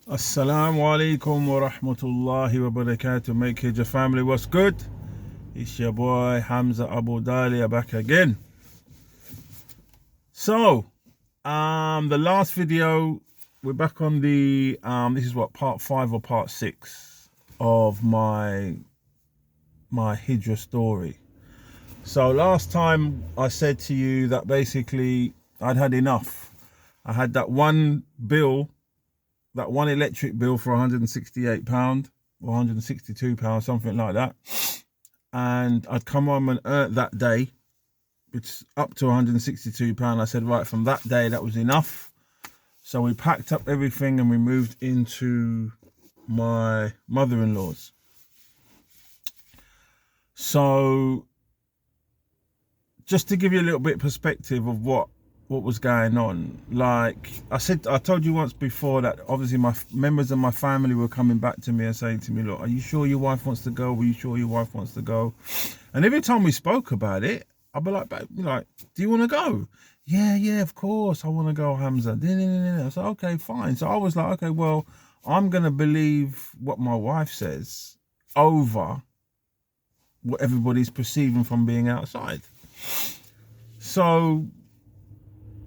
Assalamu alaikum wa rahmatullahi wa barakatuh. Make Hijrah family, what's good? It's your boy Hamza Abu Dalia back again. So, the last video, we're back on the this is what, part 5 or part 6 of my Hijrah story. So last time I said to you that basically I'd had enough. I had that one bill, that one electric bill for £168 or £162, something like that. And I'd come home and earned that day, it's up to £162. I said, right, from that day, that was enough. So we packed up everything and we moved into my mother-in-law's. So just to give you a little bit of perspective of what was going on, like I told you once before that obviously my members of my family were coming back to me and saying to me, look, are you sure your wife wants to go? Are you sure your wife wants to go? And every time we spoke about it, I'd be like, do you want to go? Yeah, of course I want to go, Hamza. I said, okay, fine. So I was like, okay, well, I'm going to believe what my wife says over what everybody's perceiving from being outside. So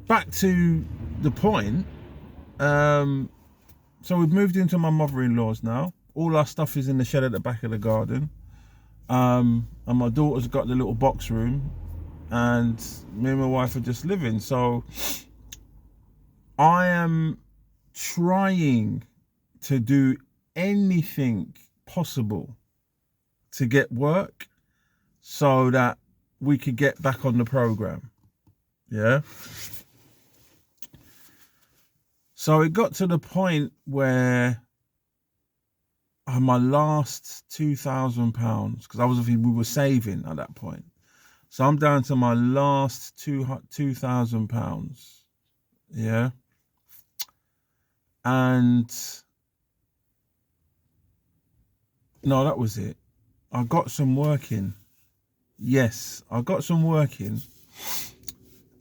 back to the point, so we've moved into my mother-in-law's now. All our stuff is in the shed at the back of the garden, and my daughter's got the little box room, and me and my wife are just living. So I am trying to do anything possible to get work so that we could get back on the program. Yeah. So it got to the point where my last £2,000, because we were saving at that point. So I'm down to my last £2,000. Yeah. And no, that was it. I got some work in. Yes, I got some work in.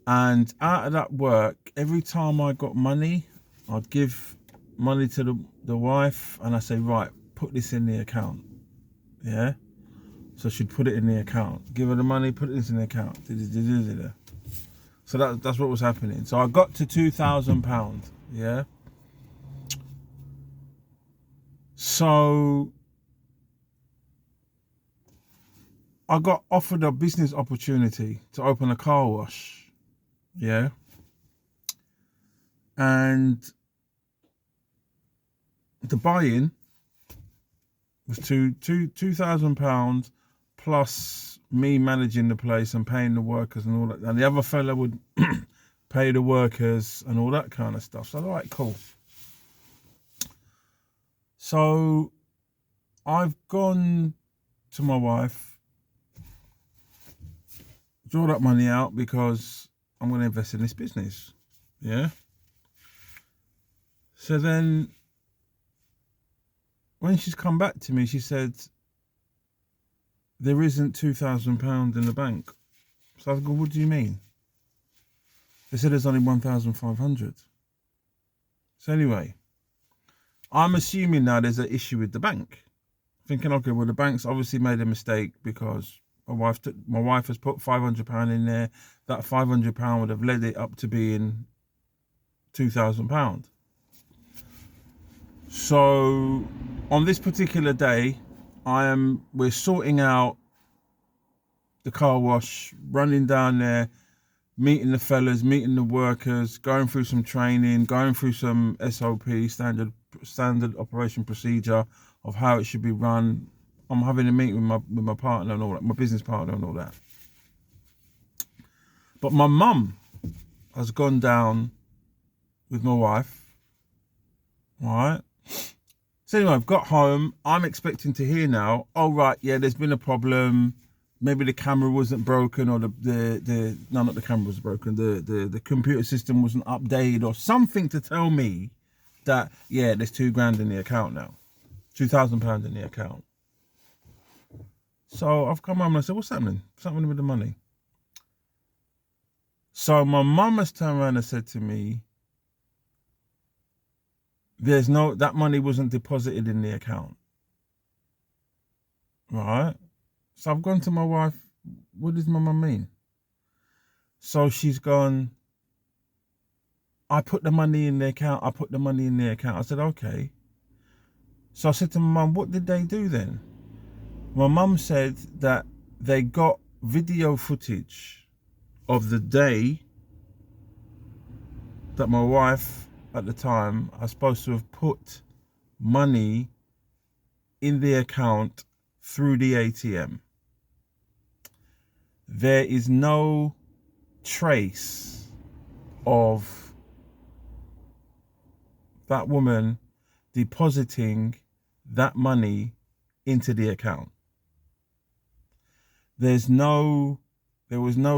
And out of that work, every time I got money, I'd give money to the wife and I say, right, put this in the account. Yeah. So she'd put it in the account. Give her the money, put this in the account. So that's what was happening. So I got to £2,000. Yeah. So I got offered a business opportunity to open a car wash. Yeah. And the buy-in was £2,000 plus me managing the place and paying the workers and all that. And the other fella would pay the workers and all that kind of stuff. So, all right, cool. So I've gone to my wife, draw that money out because I'm going to invest in this business. Yeah. So then when she's come back to me, she said, there isn't £2,000 in the bank. So I was going, what do you mean? They said there's only 1,500. So anyway, I'm assuming now there's an issue with the bank. Thinking, okay, well, the bank's obviously made a mistake because my wife has put £500 in there. That £500 would have led it up to being £2,000. So on this particular day, we're sorting out the car wash, running down there, meeting the fellas, meeting the workers, going through some training, going through some SOP, standard operation procedure of how it should be run. I'm having a meeting with my partner and all that, my business partner and all that. But my mum has gone down with my wife. All right. So anyway, I've got home. I'm expecting to hear now, oh, right, yeah, there's been a problem. Maybe the camera wasn't broken, or not the camera was broken. The computer system wasn't updated or something to tell me that, yeah, there's £2,000 in the account now. £2,000 in the account. So I've come home and I said, what's happening? What's happening with the money? So my mum has turned around and said to me, that money wasn't deposited in the account. Right? So I've gone to my wife, what does my mum mean? So she's gone, I put the money in the account. I put the money in the account. I said, okay. So I said to my mum, what did they do then? My mum said that they got video footage of the day that my wife at the time are supposed to have put money in the account through the ATM. There is no trace of that woman depositing that money into the account. There was no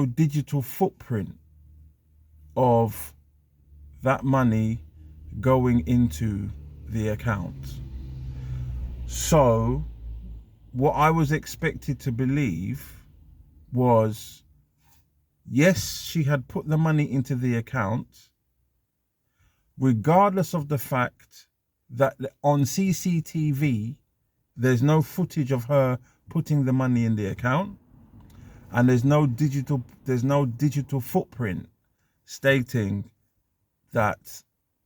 digital footprint of that money going into the account. So what I was expected to believe was, yes, she had put the money into the account, regardless of the fact that on CCTV, there's no footage of her putting the money in the account, and there's no digital footprint stating that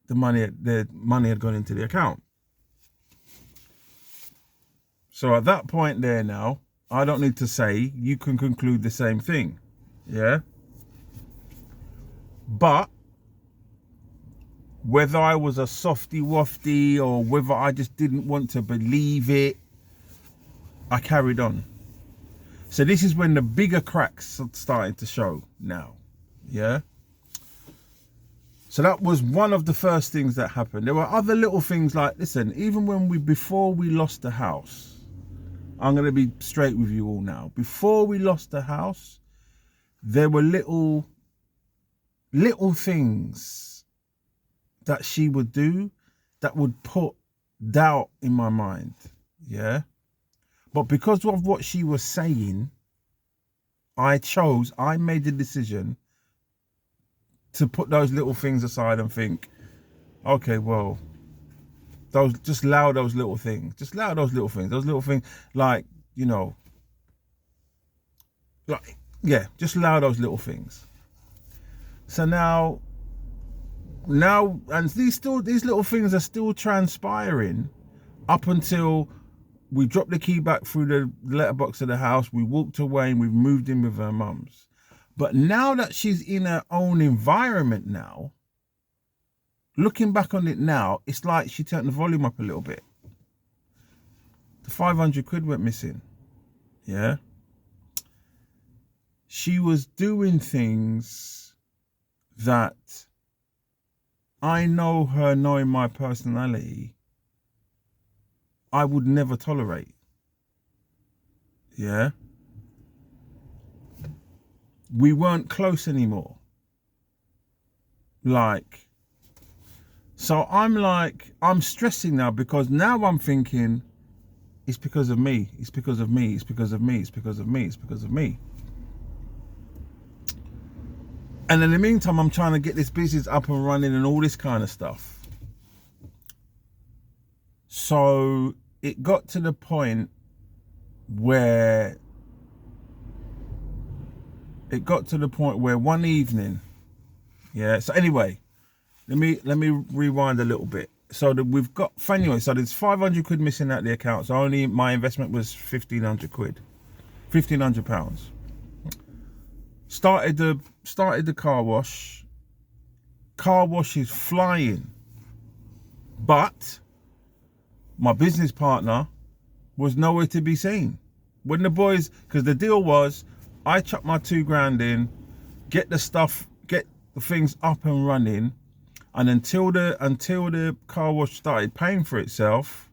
the money had gone into the account. So at that point there now, I don't need to say, you can conclude the same thing. Yeah? But whether I was a softy wafty or whether I just didn't want to believe it, I carried on. So this is when the bigger cracks started to show now. Yeah? So that was one of the first things that happened. There were other little things like, listen, even before we lost the house, I'm going to be straight with you all now. Before we lost the house, there were little things that she would do that would put doubt in my mind. Yeah. But because of what she was saying, I made the decision to put those little things aside and think, okay, well, just allow those little things. Just allow those little things. Those little things, like, just allow those little things. So now, and these little things are still transpiring up until we dropped the key back through the letterbox of the house. We walked away and we've moved in with her mums. But now that she's in her own environment now, looking back on it now, it's like she turned the volume up a little bit. The 500 quid went missing. Yeah. She was doing things that I know her knowing my personality, I would never tolerate. Yeah. We weren't close anymore. So I'm stressing now because now I'm thinking, it's because of me. It's because of me. It's because of me. It's because of me. It's because of me. And in the meantime, I'm trying to get this business up and running and all this kind of stuff. So it got to the point where one evening, yeah. So anyway, let me rewind a little bit. So we've got, anyway, so there's 500 quid missing out the account. So only my investment was 1,500 quid, £1,500. Started the car wash. Car wash is flying, but my business partner was nowhere to be seen. When the boys, because the deal was, I chuck my £2,000 in, get the things up and running, and until the car wash started paying for itself,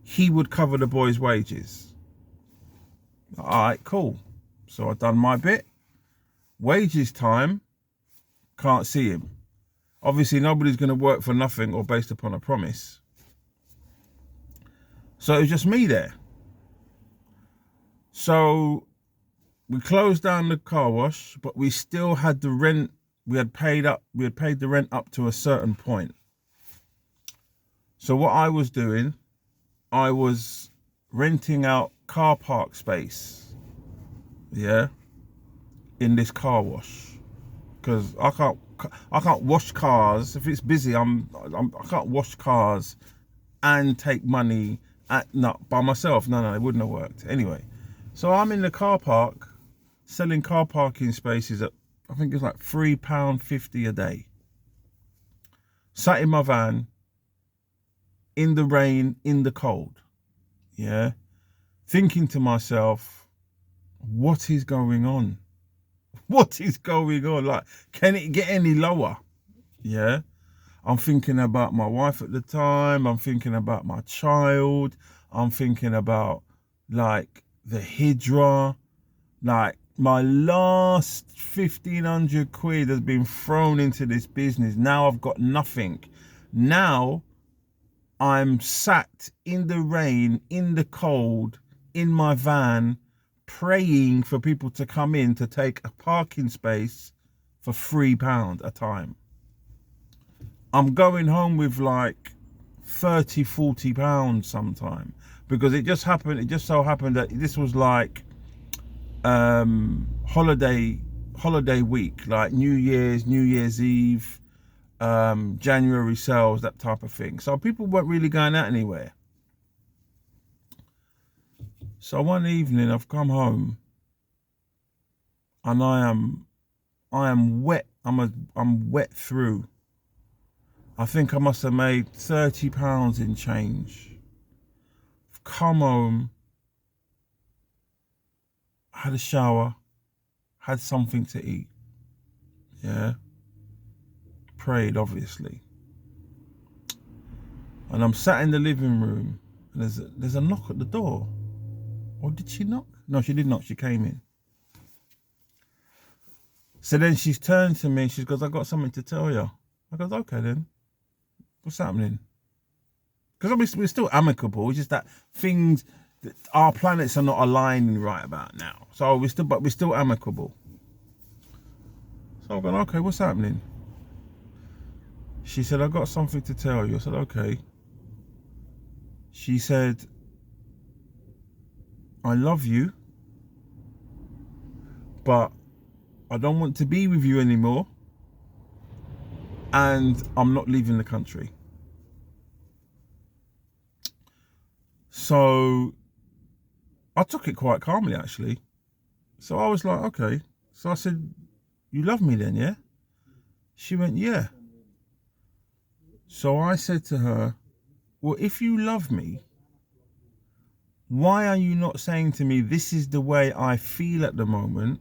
he would cover the boys' wages. All right, cool. So I've done my bit. Wages time, can't see him. Obviously, nobody's going to work for nothing or based upon a promise. So it was just me there. So we closed down the car wash, but we still had the rent. We had paid the rent up to a certain point. So what I was doing, I was renting out car park space, yeah, in this car wash, because I can't wash cars if it's busy. I can't wash cars and take money not by myself. No, it wouldn't have worked anyway. So I'm in the car park selling car parking spaces at, I think it's like £3.50 a day. Sat in my van, in the rain, in the cold, yeah, thinking to myself, what is going on? What is going on? Like, can it get any lower? Yeah. I'm thinking about my wife at the time. I'm thinking about my child. I'm thinking about like the Hijrah. Like my last 1,500 quid has been thrown into this business. Now I've got nothing. Now I'm sat in the rain, in the cold, in my van, praying for people to come in to take a parking space for £3 a time. I'm going home with like 30, 40 pounds sometime, because it just so happened that this was like holiday week, like New Year's Eve, January sales, that type of thing. So people weren't really going out anywhere. So one evening I've come home and I am wet. I'm wet through. I think I must have made £30 in change. I've come home, had a shower, had something to eat. Yeah. Prayed, obviously. And I'm sat in the living room and there's a knock at the door. Or did she knock? No, she did knock. She came in. So then she's turned to me and she goes, I got something to tell you. I goes, okay then. What's happening? Because we're still amicable. It's just that our planets are not aligning right about now. So we're still amicable. So I'm going, okay, what's happening? She said, I got something to tell you. I said, okay. She said, I love you, but I don't want to be with you anymore, and I'm not leaving the country. So I took it quite calmly, actually. So I was like, okay. So I said, you love me then, yeah? She went, yeah. So I said to her, well, if you love me, why are you not saying to me, this is the way I feel at the moment?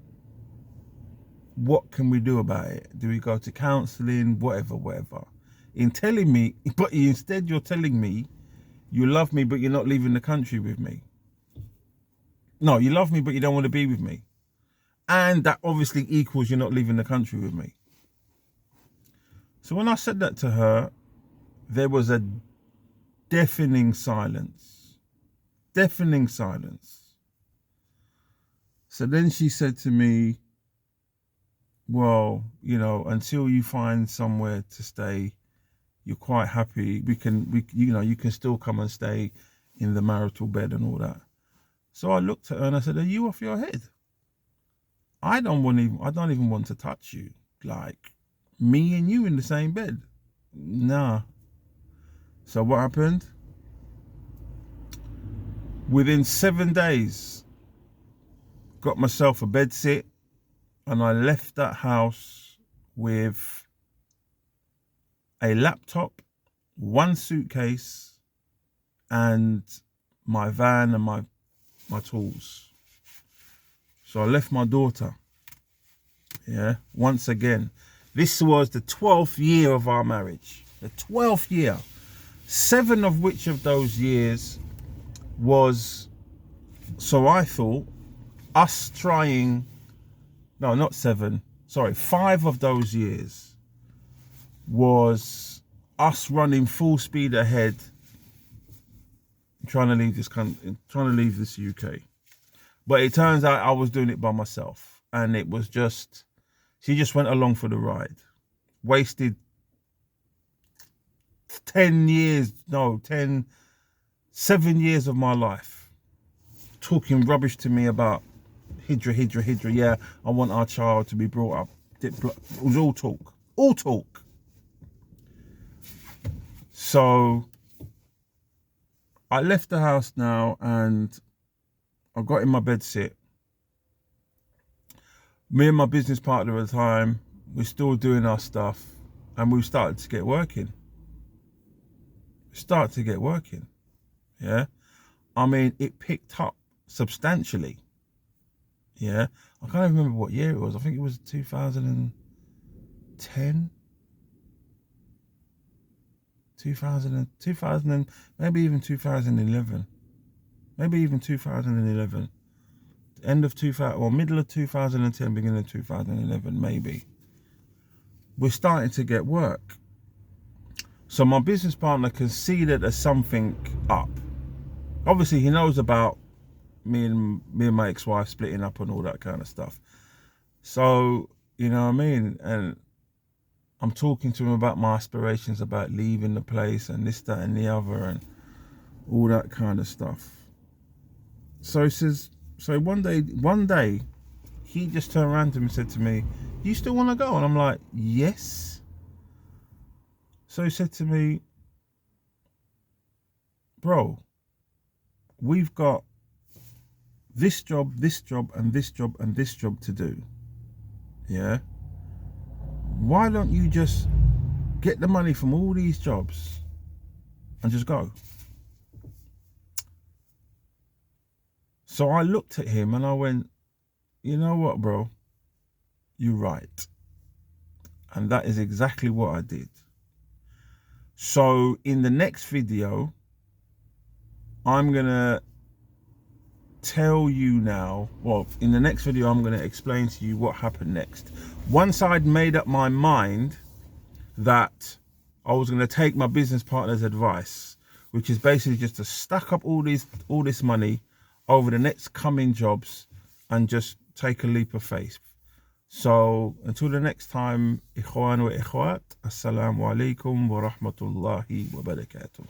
What can we do about it? Do we go to counselling? Whatever. In telling me, but instead you're telling me you love me, but you're not leaving the country with me. No, you love me, but you don't want to be with me. And that obviously equals you're not leaving the country with me. So when I said that to her, there was a deafening silence. Deafening silence. So then she said to me, well, you know, until you find somewhere to stay, you're quite happy. You can still come and stay in the marital bed and all that. So I looked at her and I said, are you off your head? I don't even want to touch you. Like, me and you in the same bed. Nah. So what happened? Within 7 days, got myself a bed sit, and I left that house with a laptop, one suitcase, and my van and my tools. So I left my daughter. Yeah, once again. This was the 12th year of our marriage. The 12th year. 7 of which of those years was, so I thought, us trying, no, not 7, sorry, 5 of those years was us running full speed ahead, trying to leave this country, trying to leave this UK. But it turns out I was doing it by myself, and it was just, she just went along for the ride. Wasted 10 years, no, 7 years of my life talking rubbish to me about Hijrah. Yeah, I want our child to be brought up. It was all talk. All talk. So I left the house now and I got in my bed sit. Me and my business partner at the time, we're still doing our stuff and we started to get working. Yeah. I mean, it picked up substantially. Yeah. I can't even remember what year it was. I think it was 2010. 2000, maybe even 2011. Maybe even 2011. End of 2000 or middle of 2010, beginning of 2011, maybe. We're starting to get work. So my business partner can see that there's something up. Obviously, he knows about me and my ex-wife splitting up and all that kind of stuff. So, you know what I mean? And I'm talking to him about my aspirations, about leaving the place and this, that, and the other, and all that kind of stuff. So he says, so one day, he just turned around to me and said to me, "You still want to go?" And I'm like, "Yes." So he said to me, "Bro, we've got this job, and this job, and this job to do. Yeah? Why don't you just get the money from all these jobs and just go?" So I looked at him and I went, "You know what, bro? You're right." And that is exactly what I did. So in the next video, I'm going to tell you now, well, in the next video, I'm going to explain to you what happened next. Once I'd made up my mind that I was going to take my business partner's advice, which is basically just to stack up all this money over the next coming jobs and just take a leap of faith. So until the next time, ikhwan wa ikhwat, assalamu alaikum wa rahmatullahi wa barakatuh.